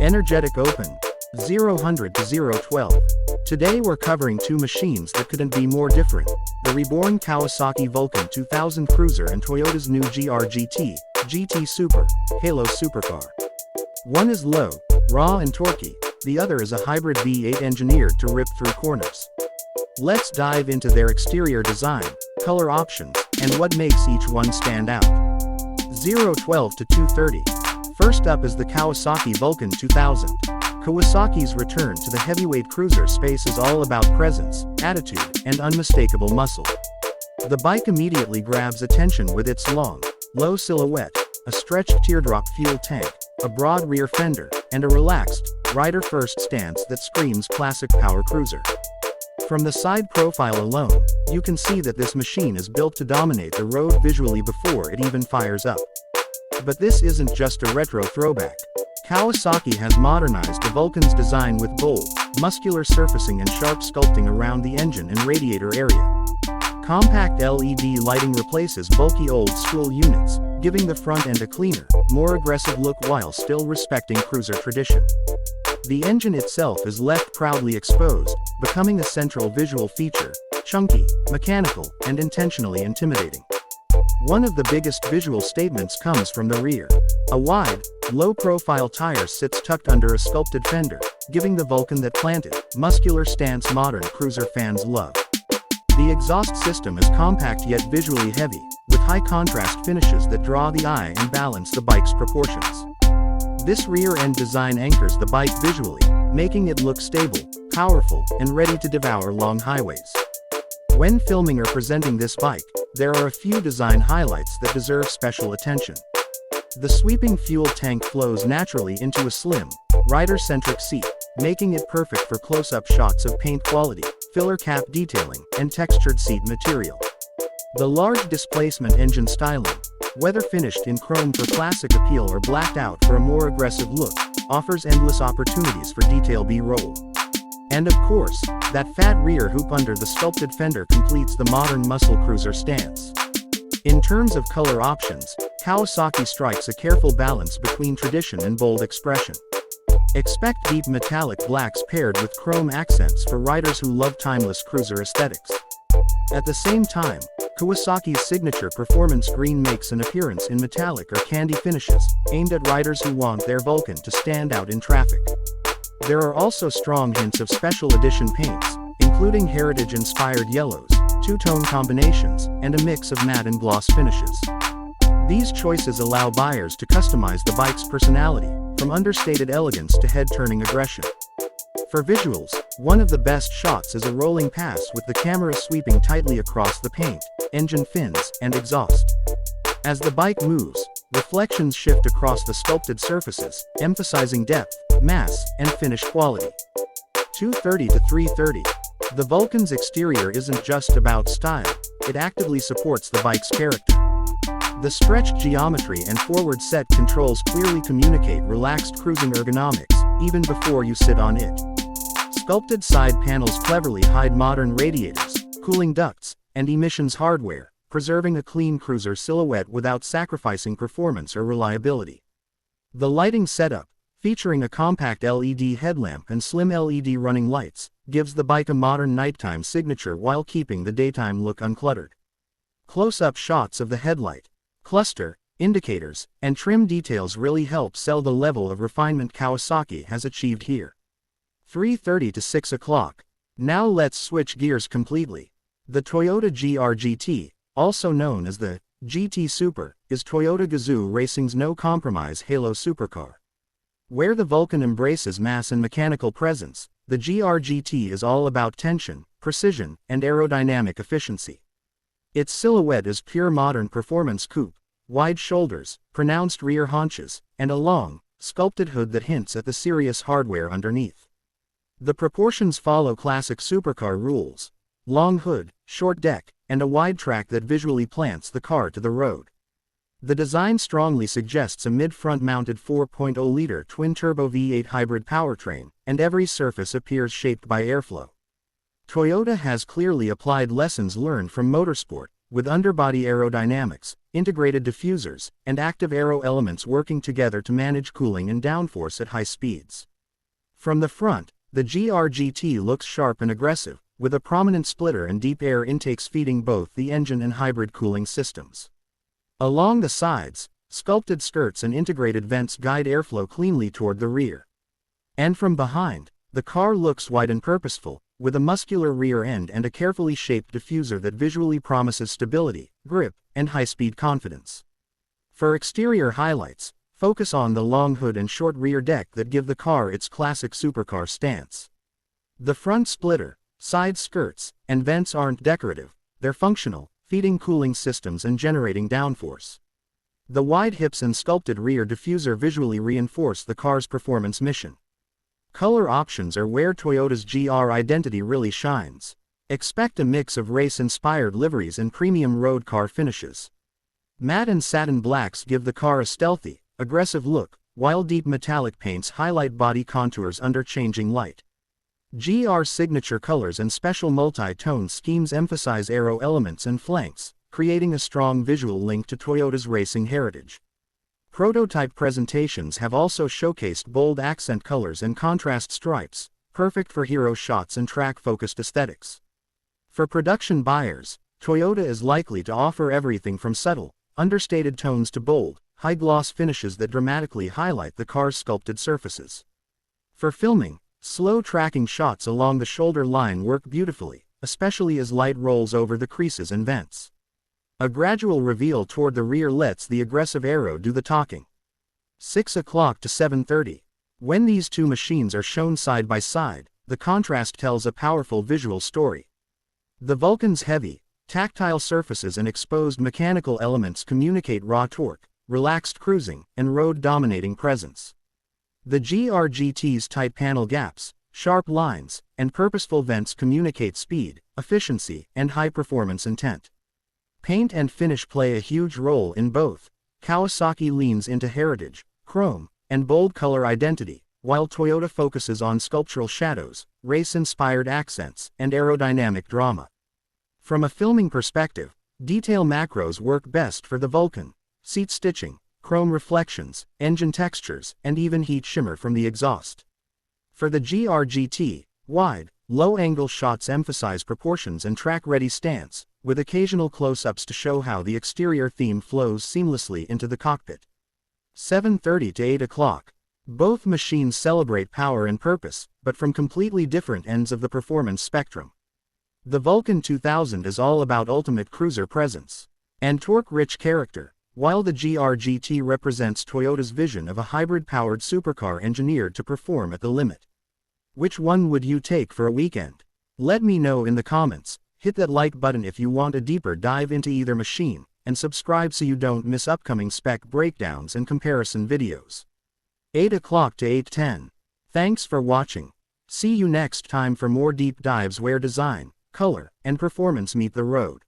Energetic Open. 0-100 to 0-12. Today we're covering two machines that couldn't be more different. The reborn Kawasaki Vulcan 2000 Cruiser and Toyota's new GR-GT, GT Super, Halo Supercar. One is low, raw and torquey, the other is a hybrid V8 engineered to rip through corners. Let's dive into their exterior design, color options, and what makes each one stand out. 0-12 to 230. First up is the Kawasaki Vulcan 2000. Kawasaki's return to the heavyweight cruiser space is all about presence, attitude, and unmistakable muscle. The bike immediately grabs attention with its long, low silhouette, a stretched teardrop fuel tank, a broad rear fender, and a relaxed, rider-first stance that screams classic power cruiser. From the side profile alone, you can see that this machine is built to dominate the road visually before it even fires up. But this isn't just a retro throwback. Kawasaki has modernized the Vulcan's design with bold, muscular surfacing and sharp sculpting around the engine and radiator area. Compact LED lighting replaces bulky old-school units, giving the front end a cleaner, more aggressive look while still respecting cruiser tradition. The engine itself is left proudly exposed, becoming a central visual feature, chunky, mechanical, and intentionally intimidating. One of the biggest visual statements comes from the rear. A wide, low-profile tire sits tucked under a sculpted fender, giving the Vulcan that planted, muscular stance modern cruiser fans love. The exhaust system is compact yet visually heavy, with high-contrast finishes that draw the eye and balance the bike's proportions. This rear-end design anchors the bike visually, making it look stable, powerful, and ready to devour long highways. When filming or presenting this bike, there are a few design highlights that deserve special attention. The sweeping fuel tank flows naturally into a slim, rider-centric seat, making it perfect for close-up shots of paint quality, filler cap detailing, and textured seat material. The large displacement engine styling, whether finished in chrome for classic appeal or blacked out for a more aggressive look, offers endless opportunities for detail B-roll. And of course, that fat rear hoop under the sculpted fender completes the modern muscle cruiser stance. In terms of color options, Kawasaki strikes a careful balance between tradition and bold expression. Expect deep metallic blacks paired with chrome accents for riders who love timeless cruiser aesthetics. At the same time, Kawasaki's signature performance green makes an appearance in metallic or candy finishes, aimed at riders who want their Vulcan to stand out in traffic. There are also strong hints of special edition paints, including heritage-inspired yellows, two-tone combinations, and a mix of matte and gloss finishes. These choices allow buyers to customize the bike's personality, from understated elegance to head-turning aggression. For visuals, one of the best shots is a rolling pass with the camera sweeping tightly across the paint, engine fins, and exhaust. As the bike moves, reflections shift across the sculpted surfaces, emphasizing depth, mass, and finish quality. 230 to 330. The Vulcan's exterior isn't just about style, it actively supports the bike's character. The stretched geometry and forward set controls clearly communicate relaxed cruising ergonomics, even before you sit on it. Sculpted side panels cleverly hide modern radiators, cooling ducts, and emissions hardware, preserving a clean cruiser silhouette without sacrificing performance or reliability. The lighting setup, featuring a compact LED headlamp and slim LED running lights, gives the bike a modern nighttime signature while keeping the daytime look uncluttered. Close-up shots of the headlight, cluster, indicators, and trim details really help sell the level of refinement Kawasaki has achieved here. 3:30 to 6 o'clock. Now let's switch gears completely. The Toyota GR-GT, also known as the GT Super, is Toyota Gazoo Racing's no-compromise Halo supercar. Where the Vulcan embraces mass and mechanical presence, the GR-GT is all about tension, precision, and aerodynamic efficiency. Its silhouette is pure modern performance coupe, wide shoulders, pronounced rear haunches, and a long, sculpted hood that hints at the serious hardware underneath. The proportions follow classic supercar rules: long hood, short deck, and a wide track that visually plants the car to the road. The design strongly suggests a mid-front mounted 4.0-liter twin-turbo V8 hybrid powertrain, and every surface appears shaped by airflow. Toyota has clearly applied lessons learned from motorsport, with underbody aerodynamics, integrated diffusers, and active aero elements working together to manage cooling and downforce at high speeds. From the front, the GR-GT looks sharp and aggressive, with a prominent splitter and deep air intakes feeding both the engine and hybrid cooling systems. Along the sides, sculpted skirts and integrated vents guide airflow cleanly toward the rear. And from behind, the car looks wide and purposeful, with a muscular rear end and a carefully shaped diffuser that visually promises stability, grip, and high-speed confidence. For exterior highlights, focus on the long hood and short rear deck that give the car its classic supercar stance. The front splitter, side skirts, and vents aren't decorative, they're functional, feeding cooling systems and generating downforce. The wide hips and sculpted rear diffuser visually reinforce the car's performance mission. Color options are where Toyota's GR identity really shines. Expect a mix of race-inspired liveries and premium road car finishes. Matte and satin blacks give the car a stealthy, aggressive look, while deep metallic paints highlight body contours under changing light. GR signature colors and special multi-tone schemes emphasize aero elements and flanks, creating a strong visual link to Toyota's racing heritage. Prototype presentations have also showcased bold accent colors and contrast stripes, perfect for hero shots and track-focused aesthetics. For production buyers, Toyota is likely to offer everything from subtle, understated tones to bold, high-gloss finishes that dramatically highlight the car's sculpted surfaces. For filming, slow tracking shots along the shoulder line work beautifully, especially as light rolls over the creases and vents. A gradual reveal toward the rear lets the aggressive aero do the talking. 6 o'clock to 7:30. When these two machines are shown side by side, the contrast tells a powerful visual story. The Vulcan's heavy, tactile surfaces and exposed mechanical elements communicate raw torque, relaxed cruising, and road-dominating presence. The GR-GT's tight panel gaps, sharp lines, and purposeful vents communicate speed, efficiency, and high-performance intent. Paint and finish play a huge role in both. Kawasaki leans into heritage, chrome, and bold color identity, while Toyota focuses on sculptural shadows, race-inspired accents, and aerodynamic drama. From a filming perspective, detail macros work best for the Vulcan: seat stitching, chrome reflections, engine textures, and even heat shimmer from the exhaust. For the GR-GT, wide, low-angle shots emphasize proportions and track-ready stance, with occasional close-ups to show how the exterior theme flows seamlessly into the cockpit. 7:30 to 8 o'clock. Both machines celebrate power and purpose, but from completely different ends of the performance spectrum. The Vulcan 2000 is all about ultimate cruiser presence and torque-rich character, while the GR-GT represents Toyota's vision of a hybrid-powered supercar engineered to perform at the limit. Which one would you take for a weekend? Let me know in the comments. Hit that like button if you want a deeper dive into either machine, and subscribe so you don't miss upcoming spec breakdowns and comparison videos. 8 o'clock to 8:10. Thanks for watching. See you next time for more deep dives where design, color, and performance meet the road.